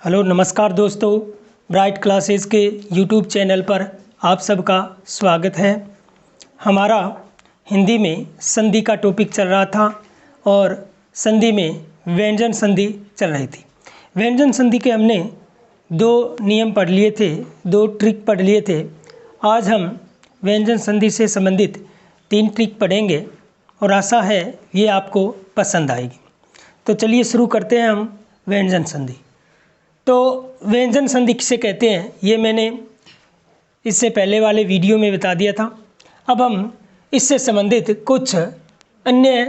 Hello नमस्कार दोस्तों, bright classes के यूट्यूब चैनल पर आप सबका स्वागत है। हमारा हिंदी में संधि का टॉपिक चल रहा था और संधि में व्यंजन संधि चल रही थी। व्यंजन संधि के हमने 2 नियम पढ़ लिए थे, 2 ट्रिक पढ़ लिए थे। आज हम व्यंजन संधि से संबंधित 3 ट्रिक पढ़ेंगे और आशा है ये आपको पसंद आएगी। तो चलिए शुरू करते हैं हम व्यंजन संधि। तो व्यंजन संधि किसे कहते हैं ये मैंने इससे पहले वाले वीडियो में बता दिया था। अब हम इससे संबंधित कुछ अन्य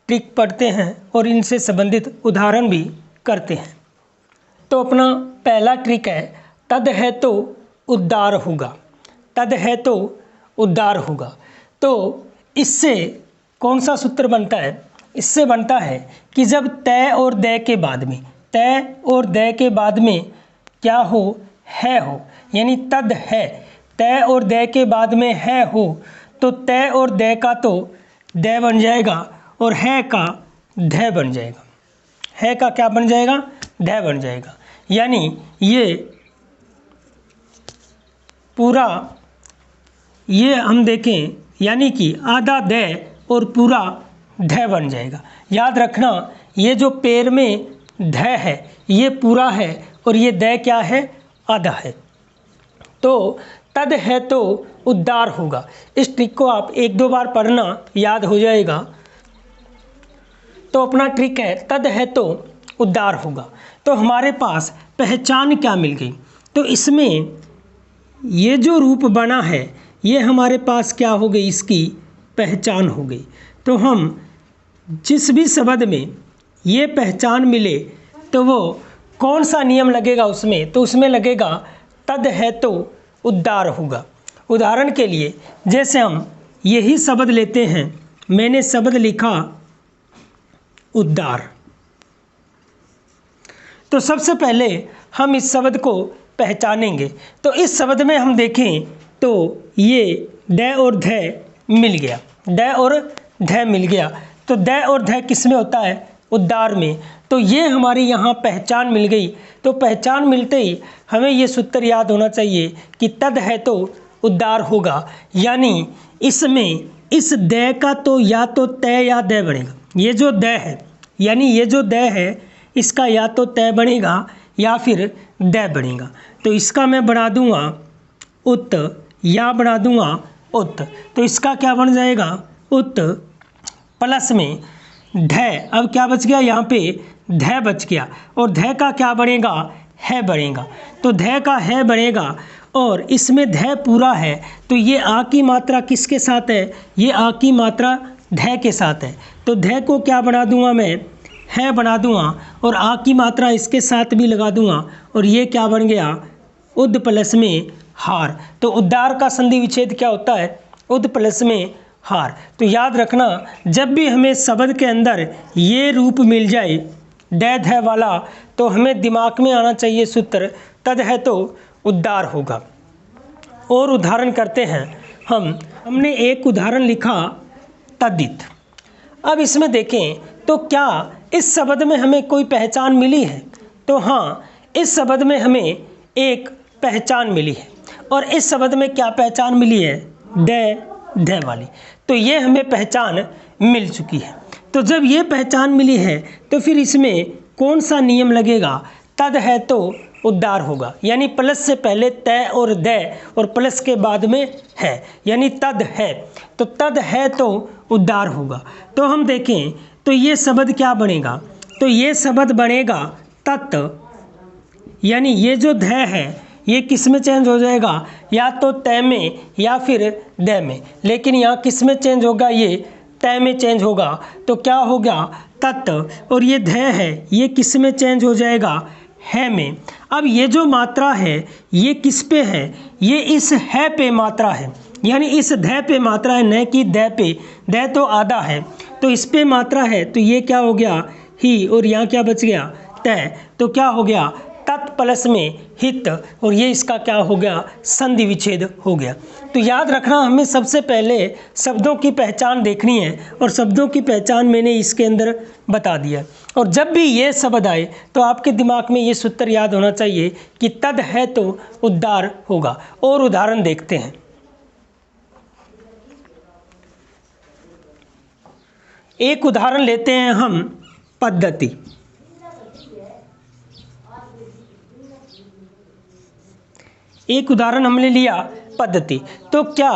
ट्रिक पढ़ते हैं और इनसे संबंधित उदाहरण भी करते हैं। तो अपना पहला ट्रिक है तद है तो उद्धार होगा। तद है तो उद्धार होगा। तो इससे कौन सा सूत्र बनता है? इससे बनता है कि जब तय और दय के बाद में, तय और दय के बाद में क्या हो? है हो, यानी तद है, तय और दय के बाद में है हो, तो तय और दय का तो दय बन जाएगा और है का धय बन जाएगा। है का क्या बन जाएगा? धय बन जाएगा। यानी ये पूरा, ये हम देखें यानी कि आधा दय और पूरा धय बन जाएगा। याद रखना, ये जो पैर में धय है ये पूरा है और ये दय क्या है? आधा है। तो तद है तो उद्धार होगा। इस ट्रिक को आप 1-2 बार पढ़ना, याद हो जाएगा। तो अपना ट्रिक है तद है तो उद्धार होगा। तो हमारे पास पहचान क्या मिल गई? तो इसमें ये जो रूप बना है ये हमारे पास क्या हो गई? इसकी पहचान हो गई। तो हम जिस भी शब्द में ये पहचान मिले तो वो कौन सा नियम लगेगा उसमें? तो उसमें लगेगा तद है तो उद्धार होगा। उदाहरण के लिए जैसे हम यही शब्द लेते हैं, मैंने शब्द लिखा उद्धार। तो सबसे पहले हम इस शब्द को पहचानेंगे। तो इस शब्द में हम देखें तो ये दय और धय मिल गया, दय और धय मिल गया। तो दय और धय किस में होता है? उद्धार में। तो ये हमारी यहाँ पहचान मिल गई। तो पहचान मिलते ही हमें ये सूत्र याद होना चाहिए कि तद है तो उद्धार होगा। यानी इसमें इस दय का तो या तो तय या दय बनेगा। ये जो दय है, यानी ये जो दय है इसका या तो तय बनेगा या फिर दय बनेगा। तो इसका मैं बना दूंगा उत या बना दूंगा उत। तो इसका क्या बन जाएगा? उत प्लस में धय। अब क्या बच गया? यहाँ पे धय बच गया और धय का क्या बनेगा? है बनेगा। तो धय का है बनेगा और इसमें धय पूरा है। तो ये आ की मात्रा किसके साथ है? ये आ की मात्रा धय के साथ है। तो धय को क्या बना दूंगा मैं? है बना दूंगा और आ की मात्रा इसके साथ भी लगा दूंगा और ये क्या बन गया? उद प्लस में हार। तो उद्धार का संधि विच्छेद क्या होता है? उद प्लस में हार। तो याद रखना, जब भी हमें शब्द के अंदर ये रूप मिल जाए दय धय वाला, तो हमें दिमाग में आना चाहिए सूत्र तद है तो उद्धार होगा। और उदाहरण करते हैं हमने एक उदाहरण लिखा तद्धित। अब इसमें देखें तो क्या इस शब्द में हमें कोई पहचान मिली है? तो हाँ, इस शब्द में हमें एक पहचान मिली है। और इस शब्द में क्या पहचान मिली है? दय धय वाली। तो ये हमें पहचान मिल चुकी है। तो जब ये पहचान मिली है तो फिर इसमें कौन सा नियम लगेगा? तद है तो उद्धार होगा। यानी प्लस से पहले तय और दय और प्लस के बाद में है, यानी तद है। तो तद है तो उद्धार होगा। तो हम देखें तो ये शब्द क्या बनेगा? तो ये शब्द बनेगा तत्। यानी ये जो धय है ये किस में चेंज हो जाएगा? या तो तय में या फिर दय में। लेकिन यहाँ किस में चेंज होगा? ये तय में चेंज होगा। तो क्या होगा? तत्। और ये धय है ये किस में चेंज हो जाएगा? है में। अब ये जो मात्रा है ये किस पे है? ये इस है पे मात्रा है, यानी इस धय पे मात्रा है, न कि दय पे। दय तो आधा है तो इस पे मात्रा है। तो ये क्या हो गया? ही। और यहाँ क्या बच गया? तय। तो क्या हो गया? तत् प्लस में हित, और ये इसका क्या हो गया, संधि विच्छेद हो गया। तो याद रखना, हमें सबसे पहले शब्दों की पहचान देखनी है, और शब्दों की पहचान मैंने इसके अंदर बता दिया। और जब भी ये शब्द आए तो आपके दिमाग में ये सूत्र याद होना चाहिए कि तद है तो उद्धार होगा। और उदाहरण देखते हैं। एक उदाहरण लेते हैं हम, पद्धति। एक उदाहरण हमने लिया पद्धति। तो क्या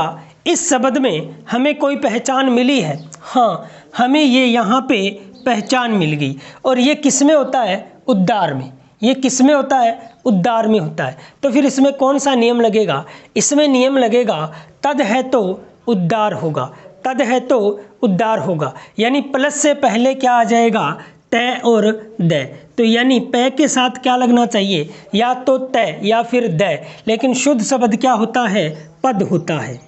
इस शब्द में हमें कोई पहचान मिली है? हाँ, हमें ये यहाँ पे पहचान मिल गई। और ये किस में होता है? उद्धार में। ये किस में होता है? उद्धार में होता है। तो फिर इसमें कौन सा नियम लगेगा? इसमें नियम लगेगा तद है तो उद्धार होगा। तद है तो उद्धार होगा, यानी प्लस से पहले क्या आ जाएगा? तय और द। तो यानी प के साथ क्या लगना चाहिए? या तो तय या फिर द, लेकिन शुद्ध शब्द क्या होता है? पद होता है।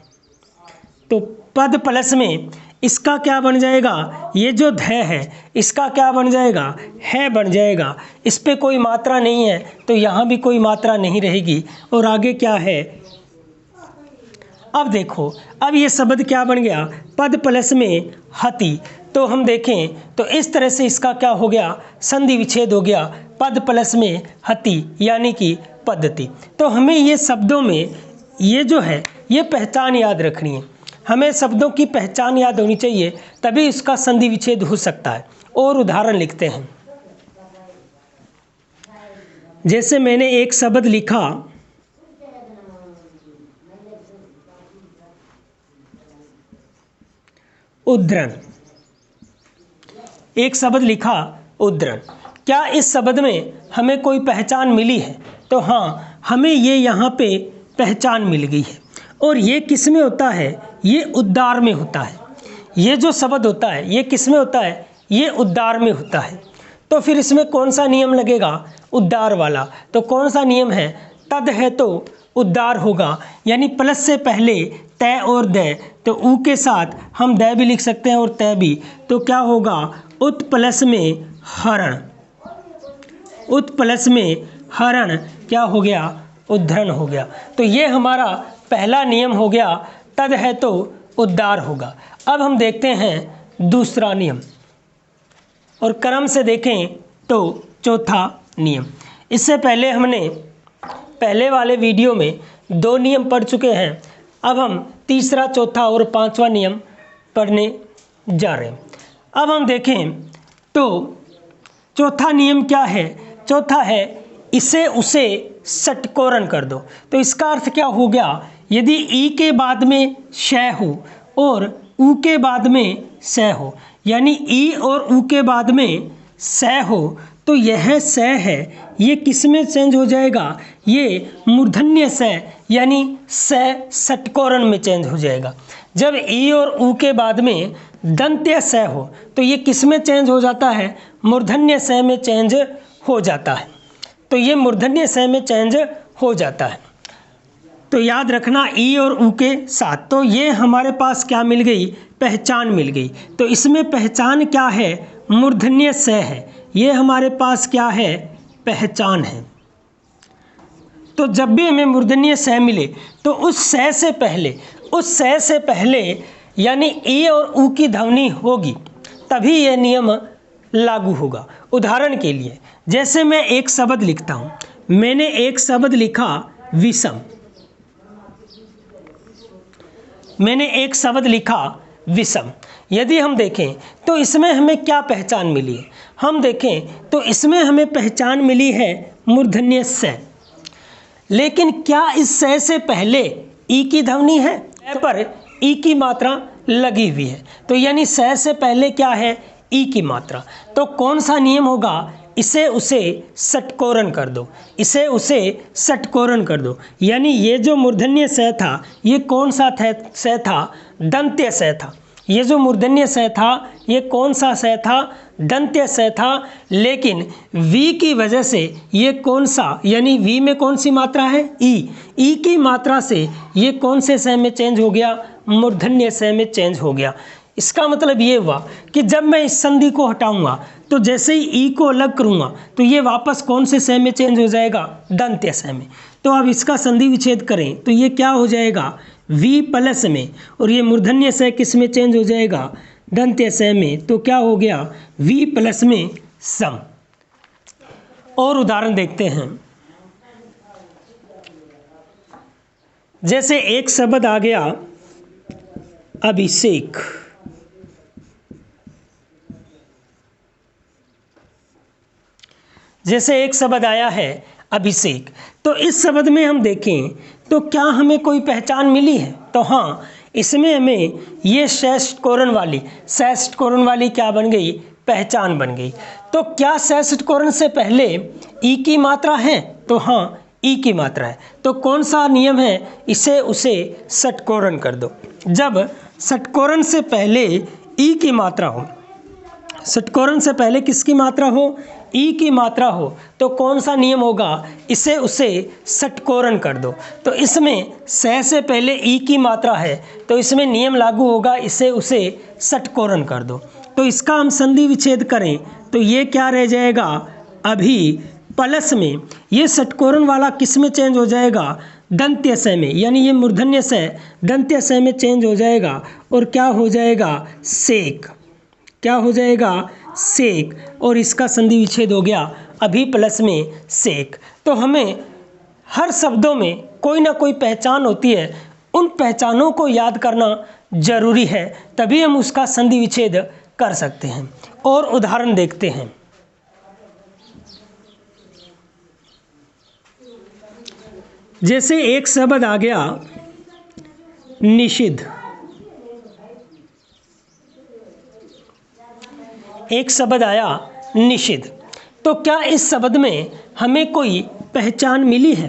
तो पद प्लस में इसका क्या बन जाएगा? ये जो ध है इसका क्या बन जाएगा? है बन जाएगा। इस पे कोई मात्रा नहीं है तो यहाँ भी कोई मात्रा नहीं रहेगी। और आगे क्या है? अब देखो, अब ये शब्द क्या बन गया? पद प्लस में हति। तो हम देखें तो इस तरह से इसका क्या हो गया? संधि विच्छेद हो गया। पद प्लस में हति यानी कि पद्धति। तो हमें ये शब्दों में ये जो है ये पहचान याद रखनी है। हमें शब्दों की पहचान याद होनी चाहिए, तभी इसका संधि विच्छेद हो सकता है। और उदाहरण लिखते हैं। जैसे मैंने एक शब्द लिखा उद्धरण। एक शब्द लिखा उद्धरण। क्या इस शब्द में हमें कोई पहचान मिली है? तो हाँ, हमें ये यहाँ पे पहचान मिल गई है। और ये किस में होता है? ये उद्धार में होता है। ये जो शब्द होता है ये किस में होता है? ये उद्धार में होता है। तो फिर इसमें कौन सा नियम लगेगा? उद्धार वाला। तो कौन सा नियम है? तद है तो उद्धार होगा, यानी प्लस से पहले तय और द। तो ऊ के साथ हम द भी लिख सकते हैं और तय भी। तो क्या होगा? उत प्लस में हरण। उत प्लस में हरण क्या हो गया? उद्धरण हो गया। तो ये हमारा पहला नियम हो गया, तद है तो उद्धार होगा। अब हम देखते हैं दूसरा नियम, और क्रम से देखें तो चौथा नियम। इससे पहले हमने पहले वाले वीडियो में 2 नियम पढ़ चुके हैं। अब हम तीसरा, चौथा और 5वां नियम पढ़ने जा रहे हैं। अब हम देखें तो चौथा नियम क्या है? चौथा है इसे उसे षटकोरण कर दो। तो इसका अर्थ क्या हो गया? यदि ई के बाद में शय हो और ऊ के बाद में स हो, यानी ई और ऊ के बाद में स हो, तो यह स है ये किस में चेंज हो जाएगा? ये मूर्धन्य स यानी स षटकोरण में चेंज हो जाएगा। जब ई और ऊ के बाद में दंत्य स हो तो ये किस में चेंज हो जाता है? मूर्धन्य स में चेंज हो जाता है। तो ये मूर्धन्य स में चेंज हो जाता है। तो याद रखना ई और ऊ के साथ। तो ये हमारे पास क्या मिल गई? पहचान मिल गई। तो इसमें पहचान क्या है? मूर्धन्य स है। ये हमारे पास क्या है? पहचान है। तो जब भी हमें मूर्धन्य स मिले तो उस स से पहले यानी ई और ऊ की ध्वनि होगी, तभी यह नियम लागू होगा। उदाहरण के लिए जैसे मैं एक शब्द लिखता हूँ, मैंने एक शब्द लिखा विषम। मैंने एक शब्द लिखा विषम। यदि हम देखें तो इसमें हमें क्या पहचान मिली है? हम देखें तो इसमें हमें पहचान मिली है मूर्धन्य स। लेकिन क्या इस स से पहले ई की ध्वनि है? पर ई की मात्रा लगी हुई है। तो यानी स से पहले क्या है? ई की मात्रा। तो कौन सा नियम होगा? इसे उसे षटकोरण कर दो। इसे उसे षटकोरण कर दो। यानी ये जो मूर्धन्य स था ये कौन सा स था? दंत्य स था। ये जो मूर्धन्य स था ये कौन सा स था? दंत्य स था। लेकिन वी की वजह से ये कौन सा, यानी वी में कौन सी मात्रा है? ई। ई की मात्रा से ये कौन से स में चेंज हो गया? मूर्धन्य स में चेंज हो गया। इसका मतलब ये हुआ कि जब मैं इस संधि को हटाऊंगा तो जैसे ही ई को अलग करूंगा तो ये वापस कौन से सह में चेंज हो जाएगा, दंत्य सह में। तो अब इसका संधि विच्छेद करें तो ये क्या हो जाएगा, वी प्लस में, और ये मूर्धन्य सह किस में चेंज हो जाएगा, दंत्य सह में। तो क्या हो गया, वी प्लस में सम। और उदाहरण देखते हैं। जैसे एक शब्द आ गया अभिषेक, जैसे एक शब्द आया है अभिषेक, तो इस शब्द में हम देखें तो क्या हमें कोई पहचान मिली है, तो हाँ, इसमें हमें ये षष्ठकोरण वाली क्या बन गई, पहचान बन गई। तो क्या षष्ठकोरण से पहले ई की मात्रा है, तो हाँ, ई की मात्रा है। तो कौन सा नियम है, इसे उसे षटकोरण कर दो। जब षटकोरण से पहले ई की मात्रा हो, षटकोरण से पहले किसकी मात्रा हो, ई की मात्रा हो, तो कौन सा नियम होगा, इसे उसे षटकोरण कर दो। तो इसमें सह से पहले ई की मात्रा है तो इसमें नियम लागू होगा, इसे उसे षटकोरण कर दो। तो इसका हम संधि विच्छेद करें तो ये क्या रह जाएगा, अभी प्लस में, ये षटकोरण वाला किस में चेंज हो जाएगा, दंत्य सह में, यानी ये मूर्धन्य सह दंत्य सह में चेंज हो जाएगा और क्या हो जाएगा, सेक। क्या हो जाएगा, सेक। और इसका संधि विच्छेद हो गया अभी प्लस में सेक। तो हमें हर शब्दों में कोई ना कोई पहचान होती है, उन पहचानों को याद करना जरूरी है, तभी हम उसका संधि विच्छेद कर सकते हैं। और उदाहरण देखते हैं। जैसे एक शब्द आ गया निषिद्ध, एक शब्द आया निषिद्ध, तो क्या इस शब्द में हमें कोई पहचान मिली है,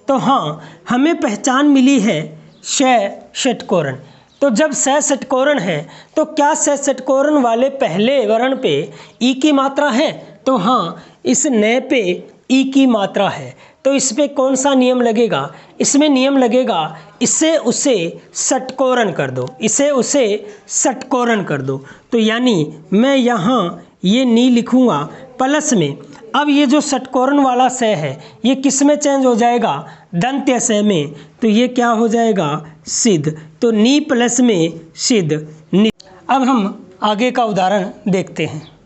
तो हाँ, हमें पहचान मिली है षटकोरण। तो जब षटकोरण है तो क्या षटकोरण वाले पहले वर्ण पे ई की मात्रा है, तो हाँ, इस न पे ई की मात्रा है। तो इस पे कौन सा नियम लगेगा, इसमें नियम लगेगा इसे उसे षटकोरण कर दो, इसे उसे षटकोरण कर दो। तो यानी मैं यहाँ ये नी लिखूँगा प्लस में। अब ये जो षटकोरण वाला सह है ये किस में चेंज हो जाएगा, दंत्य सह में। तो ये क्या हो जाएगा, सिद्ध। तो नी प्लस में सिद्ध नी। अब हम आगे का उदाहरण देखते हैं।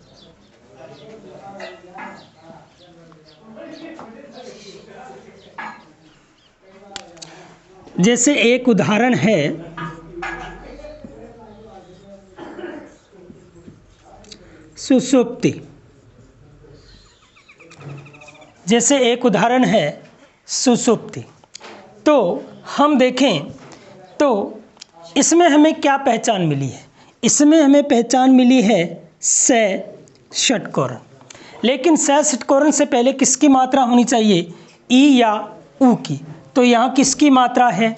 जैसे एक उदाहरण है सुषुप्ति, जैसे एक उदाहरण है सुषुप्ति। तो हम देखें तो इसमें हमें क्या पहचान मिली है, इसमें हमें पहचान मिली है षटकोरण। लेकिन षटकोरण से पहले किसकी मात्रा होनी चाहिए, ई या ऊ की। तो यहाँ किसकी मात्रा है,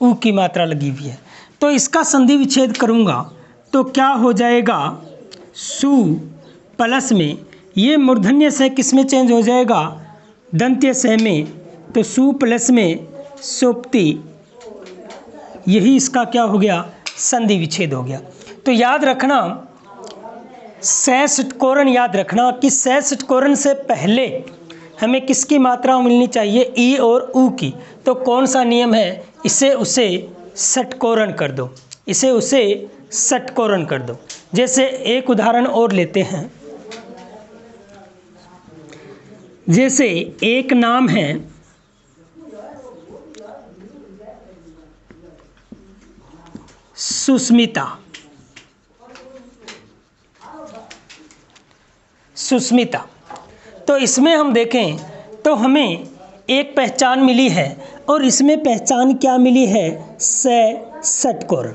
ऊ की मात्रा लगी हुई है। तो इसका संधि विच्छेद करूँगा तो क्या हो जाएगा, सु प्लस में, ये मूर्धन्य सह किस में चेंज हो जाएगा, दंत्य सह में। तो सु प्लस में सुप्ति, यही इसका क्या हो गया, संधि विच्छेद हो गया। तो याद रखना, षटकोरण याद रखना कि षटकोरण से पहले हमें किसकी मात्रा मिलनी चाहिए, ई और ऊ की। तो कौन सा नियम है, इसे उसे षटकोरण कर दो, इसे उसे षटकोरण कर दो। जैसे एक उदाहरण और लेते हैं। जैसे एक नाम है सुस्मिता, सुस्मिता। तो इसमें हम देखें तो हमें एक पहचान मिली है, और इसमें पहचान क्या मिली है, षटकोरण।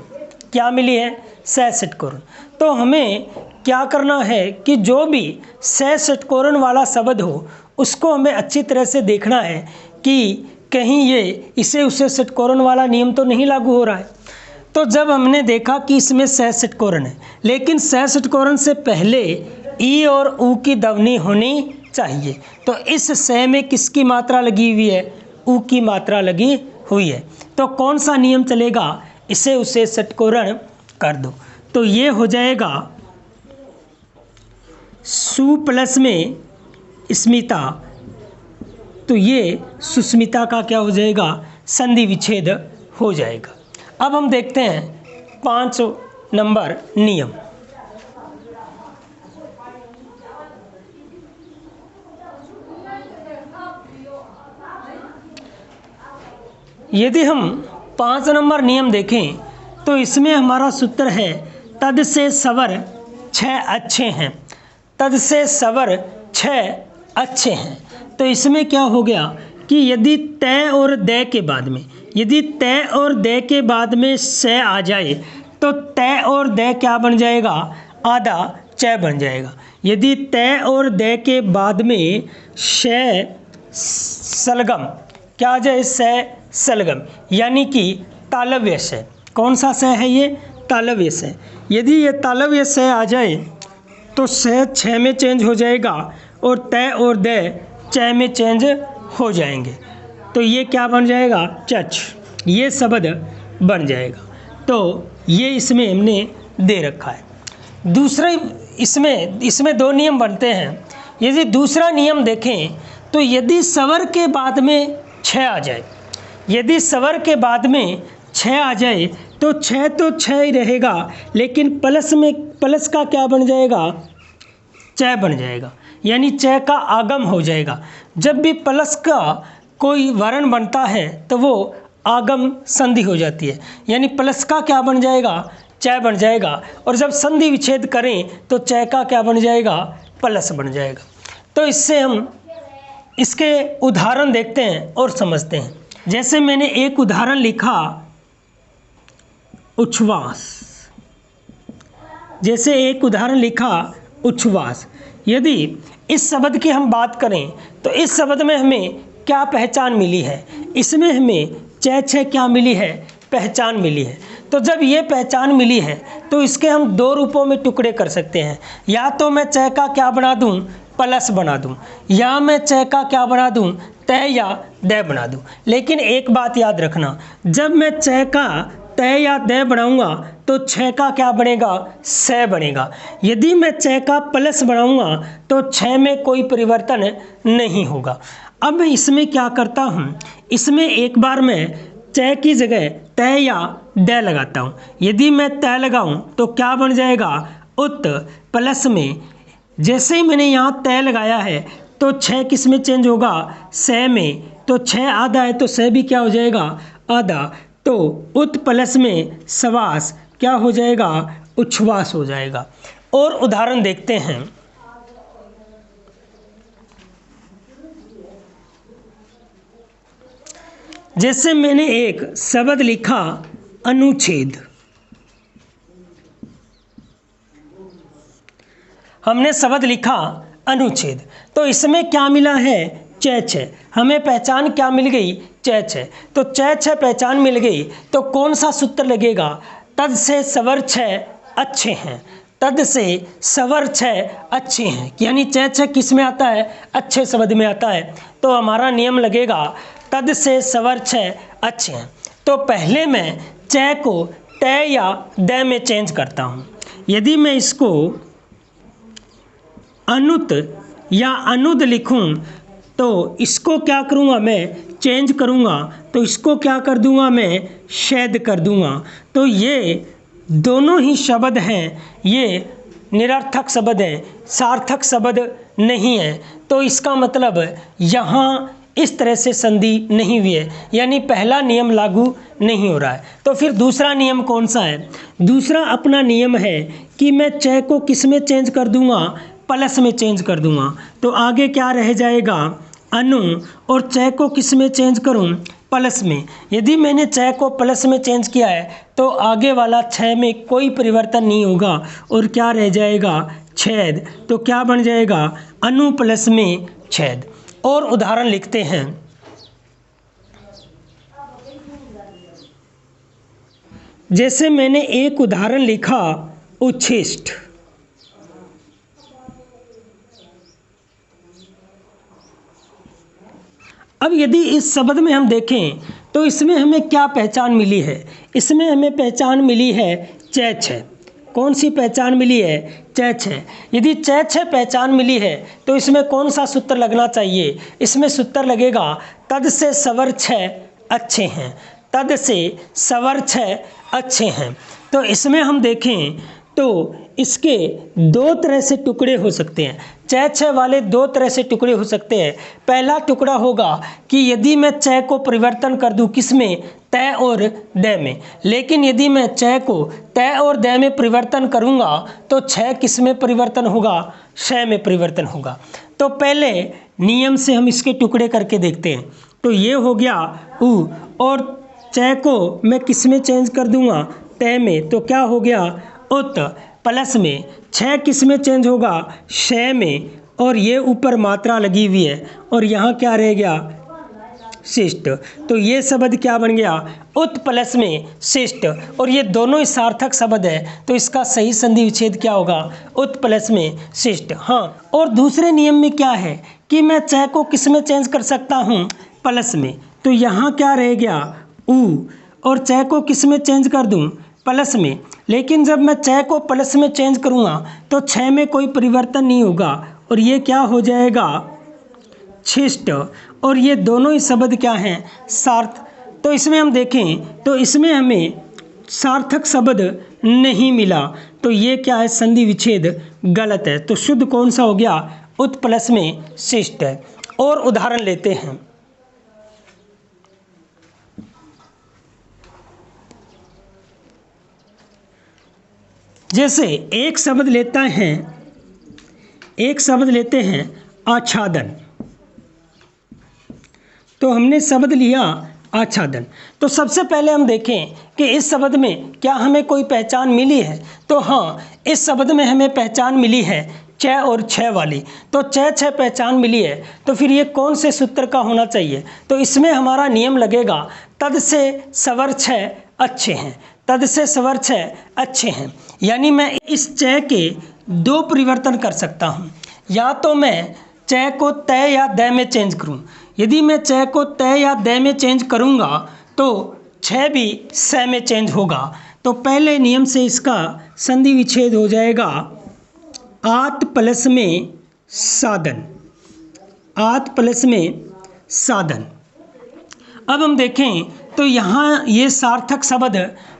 क्या मिली है, षटकोरण। तो हमें क्या करना है कि जो भी षटकोरण वाला शब्द हो उसको हमें अच्छी तरह से देखना है कि कहीं ये इसे उसे षटकोरण वाला नियम तो नहीं लागू हो रहा है। तो जब हमने देखा कि इसमें षटकोरण है, लेकिन षटकोरण से पहले ई और ऊ की ध्वनि होनी चाहिए, तो इस स में किसकी मात्रा लगी हुई है, ऊ की मात्रा लगी हुई है। तो कौन सा नियम चलेगा, इसे उसे षटकोरण कर दो। तो ये हो जाएगा सु प्लस में स्मिता, तो ये सुस्मिता का क्या हो जाएगा, संधि विच्छेद हो जाएगा। अब हम देखते हैं 5 नंबर नियम। यदि हम 5 नंबर नियम देखें तो इसमें हमारा सूत्र है तद से सवर 6 अच्छे हैं, तद से सवर 6 अच्छे हैं। तो इसमें क्या हो गया कि यदि तय और दय के बाद में, यदि तय और दय के बाद में से आ जाए तो तय और दय क्या बन जाएगा, आधा च बन जाएगा। यदि तय और दय के बाद में से सलगम क्या आ जाए, से सलगम, यानी कि तालव्य से। कौन सा से है ये, तालव्य से। यदि ये तालव्य से आ जाए तो से 6 में चेंज हो जाएगा और तय और दय च में चेंज हो जाएंगे, तो ये क्या बन जाएगा, चच, ये शब्द बन जाएगा। तो ये इसमें हमने दे रखा है। दूसरे इसमें 2 नियम बनते हैं। यदि दूसरा नियम देखें तो यदि स्वर के बाद में 6 आ जाए, यदि स्वर के बाद में 6 आ जाए तो 6 तो 6 ही रहेगा, लेकिन प्लस का क्या बन जाएगा, च बन जाएगा, यानी च का आगम हो जाएगा। जब भी प्लस का कोई वर्ण बनता है तो वो आगम संधि हो जाती है, यानी प्लस का क्या बन जाएगा, च बन जाएगा, और जब संधि विच्छेद करें तो च का क्या बन जाएगा, प्लस बन जाएगा। तो इससे हम इसके उदाहरण देखते हैं और समझते हैं। जैसे मैंने एक उदाहरण लिखा उच्छ्वास, जैसे एक उदाहरण लिखा उच्छ्वास। यदि इस शब्द की हम बात करें तो इस शब्द में हमें क्या पहचान मिली है, इसमें हमें छ क्या मिली है, पहचान मिली है। तो जब ये पहचान मिली है तो इसके हम 2 रूपों में टुकड़े कर सकते हैं। या तो मैं च का क्या बना दूं, प्लस बना दूं, या मैं च का क्या बना दूं, तय या दय बना दूं। लेकिन एक बात याद रखना, जब मैं च का तय या दय बनाऊंगा तो 6 का क्या बनेगा, से बनेगा। यदि मैं च का प्लस बनाऊंगा तो 6 में कोई परिवर्तन नहीं होगा। अब मैं इसमें क्या करता हूँ, इसमें एक बार मैं च की जगह तय या दय लगाता हूँ। यदि मैं तय लगाऊं तो क्या बन जाएगा, उत प्लस में। जैसे ही मैंने यहाँ तय लगाया है तो 6 किस में चेंज होगा, से में। तो 6 आधा है तो से भी क्या हो जाएगा, आधा। तो उत प्लस में सवास क्या हो जाएगा, उच्छ्वास हो जाएगा। और उदाहरण देखते हैं। जैसे मैंने एक शब्द लिखा अनुच्छेद, हमने शब्द लिखा अनुच्छेद, तो इसमें क्या मिला है, छ। हमें पहचान क्या मिल गई, छ। तो छ पहचान मिल गई तो कौन सा सूत्र लगेगा, तद से स्वर 6 अच्छे हैं, तद से स्वर 6 अच्छे हैं, यानी छ किस में आता है, अच्छे शब्द में आता है। तो हमारा नियम लगेगा तद से स्वर 6 अच्छे हैं। तो पहले मैं छ को तय या दय में चेंज करता हूँ। यदि मैं इसको अनुत या अनुद लिखूं तो इसको क्या करूँगा, मैं चेंज करूँगा तो इसको क्या कर दूँगा, मैं शैद कर दूँगा। तो ये दोनों ही शब्द हैं, ये निरर्थक शब्द हैं, सार्थक शब्द नहीं है। तो इसका मतलब यहाँ इस तरह से संधि नहीं हुई है, यानी पहला नियम लागू नहीं हो रहा है। तो फिर दूसरा नियम कौन सा है, दूसरा अपना नियम है कि मैं छ को किस में चेंज कर दूँगा, प्लस में चेंज कर दूंगा। तो आगे क्या रह जाएगा, अनु, और छ को किस में चेंज करूं, प्लस में। यदि मैंने छ को प्लस में चेंज किया है तो आगे वाला 6 में कोई परिवर्तन नहीं होगा और क्या रह जाएगा, छेद। तो क्या बन जाएगा, अनु प्लस में छेद। और उदाहरण लिखते हैं। जैसे मैंने एक उदाहरण लिखा उच्छिष्ट, अब यदि इस शब्द में हम देखें तो इसमें हमें क्या पहचान मिली है, इसमें हमें पहचान मिली है छ। कौन सी पहचान मिली है? चय छः। यदि चय छः पहचान मिली है तो इसमें कौन सा सूत्र लगना चाहिए? इसमें सूत्र लगेगा तद से स्वर छः अच्छे हैं, तद से स्वर छः अच्छे हैं। तो इसमें हम देखें तो इसके दो तरह से टुकड़े हो सकते हैं। चय छः वाले दो तरह से टुकड़े हो सकते हैं। पहला टुकड़ा होगा कि यदि मैं चय को परिवर्तन कर दूं किसमें? तय और दय में। लेकिन यदि मैं चय को तय और दय में परिवर्तन करूंगा तो छः किस में परिवर्तन होगा? क्षय में परिवर्तन होगा। तो पहले नियम से हम इसके टुकड़े करके देखते हैं। तो ये हो गया उ, और चय को मैं किस में चेंज कर दूंगा? तय में। तो क्या हो गया? उत प्लस में। छः किस में चेंज होगा? क्षय में। और ये ऊपर मात्रा लगी हुई है और यहाँ क्या रह गया? शिष्ट। तो ये शब्द क्या बन गया? उत प्लस में शिष्ट। और ये दोनों ही सार्थक शब्द है तो इसका सही संधि विच्छेद क्या होगा? उत प्लस में शिष्ट। हाँ, और दूसरे नियम में क्या है कि मैं चय को किस में चेंज कर सकता हूँ? प्लस में। तो यहाँ क्या रह गया? उ। और चय को किस में चेंज कर दूँ? प्लस में। लेकिन जब मैं चय को प्लस में चेंज करूँगा तो छः में कोई परिवर्तन नहीं होगा और ये क्या हो जाएगा? शिष्ट। और ये दोनों ही शब्द क्या हैं? सार्थ। तो इसमें हम देखें तो इसमें हमें सार्थक शब्द नहीं मिला तो ये क्या है? संधि विच्छेद गलत है। तो शुद्ध कौन सा हो गया? उत प्लस में शिष्ट है। और उदाहरण लेते हैं। जैसे एक शब्द लेते हैं आच्छादन। तो हमने शब्द लिया आच्छादन। तो सबसे पहले हम देखें कि इस शब्द में क्या हमें कोई पहचान मिली है? तो हाँ, इस शब्द में हमें पहचान मिली है चय और छः वाली। तो चय छः पहचान मिली है तो फिर ये कौन से सूत्र का होना चाहिए? तो इसमें हमारा नियम लगेगा तद से स्वर छः अच्छे हैं, तद से स्वर छः अच्छे हैं। यानी मैं इस चय के दो परिवर्तन कर सकता हूँ। या तो मैं चय को तय या दय में चेंज करूँ। यदि मैं चय को तय या दय में चेंज करूँगा तो छः भी स में चेंज होगा। तो पहले नियम से इसका संधि विच्छेद हो जाएगा आत प्लस में साधन, आत प्लस में साधन। अब हम देखें तो यहाँ ये सार्थक शब्द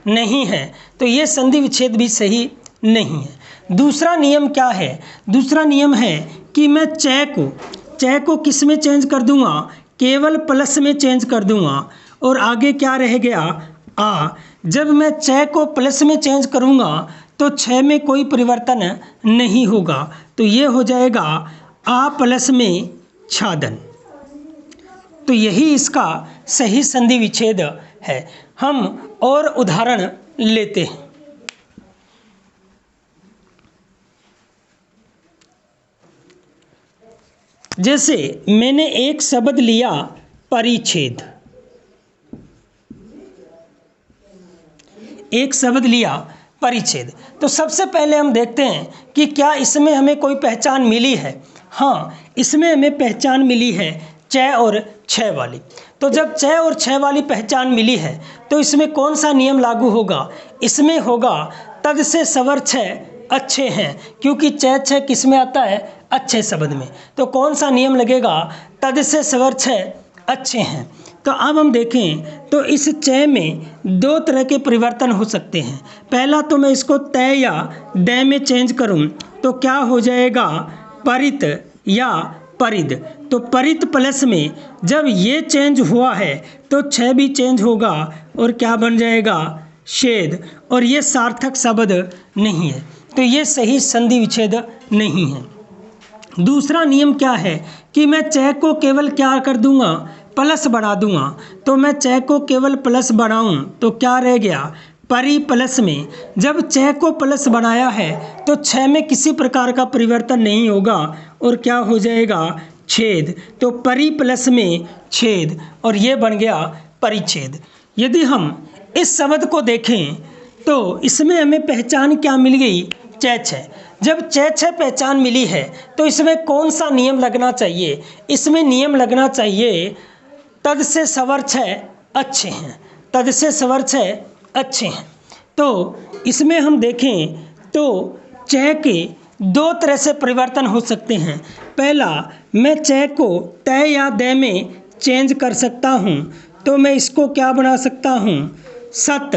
नहीं है तो ये संधि विच्छेद भी सही नहीं है। दूसरा नियम क्या है? दूसरा नियम है कि मैं चय को किस में चेंज कर दूंगा? केवल प्लस में चेंज कर दूंगा और आगे क्या रह गया? आ। जब मैं चय को प्लस में चेंज करूंगा तो छः में कोई परिवर्तन नहीं होगा तो ये हो जाएगा आ प्लस में छादन। तो यही इसका सही संधि विच्छेद है। हम और उदाहरण लेते हैं। जैसे मैंने एक शब्द लिया परिच्छेद, एक शब्द लिया परिच्छेद। तो सबसे पहले हम देखते हैं कि क्या इसमें हमें कोई पहचान मिली है? हाँ, इसमें हमें पहचान मिली है चय और छः वाली। तो जब चय और छः वाली पहचान मिली है तो इसमें कौन सा नियम लागू होगा? इसमें होगा तद से स्वर छः अच्छे हैं, क्योंकि चय छः किस में आता है? अच्छे शब्द में। तो कौन सा नियम लगेगा? तद से स्वर छः अच्छे हैं। तो अब हम देखें तो इस चय में दो तरह के परिवर्तन हो सकते हैं। पहला तो मैं इसको तय या दय में चेंज करूं तो क्या हो जाएगा? परित या परिद। तो परित प्लस में जब ये चेंज हुआ है तो छः भी चेंज होगा और क्या बन जाएगा? छेद। और ये सार्थक शब्द नहीं है तो ये सही संधि विच्छेद नहीं है। दूसरा नियम क्या है कि मैं चय को केवल क्या कर दूंगा? प्लस बढ़ा दूंगा। तो मैं चय को केवल प्लस बढ़ाऊं तो क्या रह गया? परि प्लस में। जब चय को प्लस बनाया है तो छः में किसी प्रकार का परिवर्तन नहीं होगा और क्या हो जाएगा? छेद। तो परि प्लस में छेद और ये बन गया परिच्छेद। यदि हम इस शब्द को देखें तो इसमें हमें पहचान क्या मिल गई? चय छः। जब चय छः पहचान मिली है तो इसमें कौन सा नियम लगना चाहिए? इसमें नियम लगना चाहिए तद से स्वर छः अच्छे हैं, तद से स्वर छः अच्छे हैं। तो इसमें हम देखें तो च के दो तरह से परिवर्तन हो सकते हैं। पहला, मैं च को त या द में चेंज कर सकता हूँ, तो मैं इसको क्या बना सकता हूँ, सत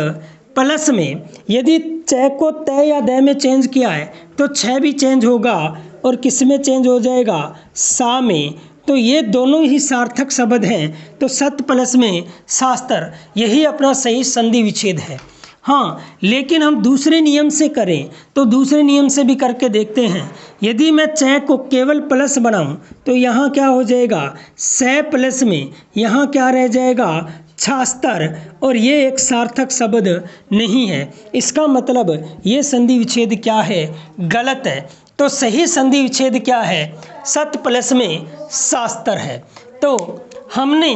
प्लस में। यदि च को त या द में चेंज किया है तो छ भी चेंज होगा और किस में चेंज हो जाएगा, सा में। तो ये दोनों ही सार्थक शब्द हैं, तो सत प्लस में शास्त्र, यही अपना सही संधि विच्छेद है। हाँ, लेकिन हम दूसरे नियम से करें तो दूसरे नियम से भी करके देखते हैं। यदि मैं च को केवल प्लस बनाऊं तो यहाँ क्या हो जाएगा, स प्लस में यहाँ क्या रह जाएगा, छास्तर, और ये एक सार्थक शब्द नहीं है। इसका मतलब ये संधि विच्छेद क्या है, गलत है। तो सही संधि विच्छेद क्या है, सत प्लस में शास्त्र है। तो हमने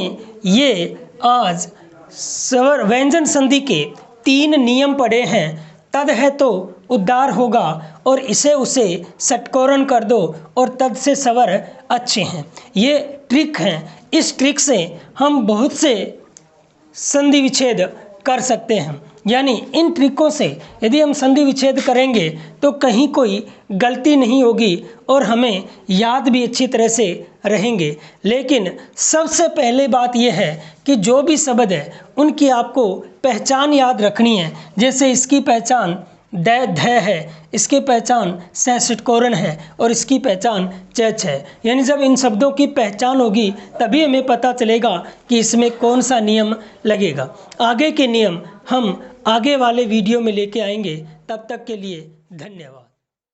ये आज स्वर व्यंजन संधि के 3 नियम पढ़े हैं। तद है तो उद्धार होगा, और इसे उसे षटकोरण कर दो और तद से स्वर अच्छे हैं। ये ट्रिक हैं, इस ट्रिक से हम बहुत से संधि विच्छेद कर सकते हैं। यानी इन ट्रिकों से यदि हम संधि विच्छेद करेंगे तो कहीं कोई गलती नहीं होगी और हमें याद भी अच्छी तरह से रहेंगे। लेकिन सबसे पहले बात यह है कि जो भी शब्द है उनकी आपको पहचान याद रखनी है। जैसे इसकी पहचान द ध है, इसकी पहचान स षटकोरण है और इसकी पहचान चच है। यानी जब इन शब्दों की पहचान होगी तभी हमें पता चलेगा कि इसमें कौन सा नियम लगेगा। आगे के नियम हम आगे वाले वीडियो में लेके आएंगे। तब तक के लिए धन्यवाद।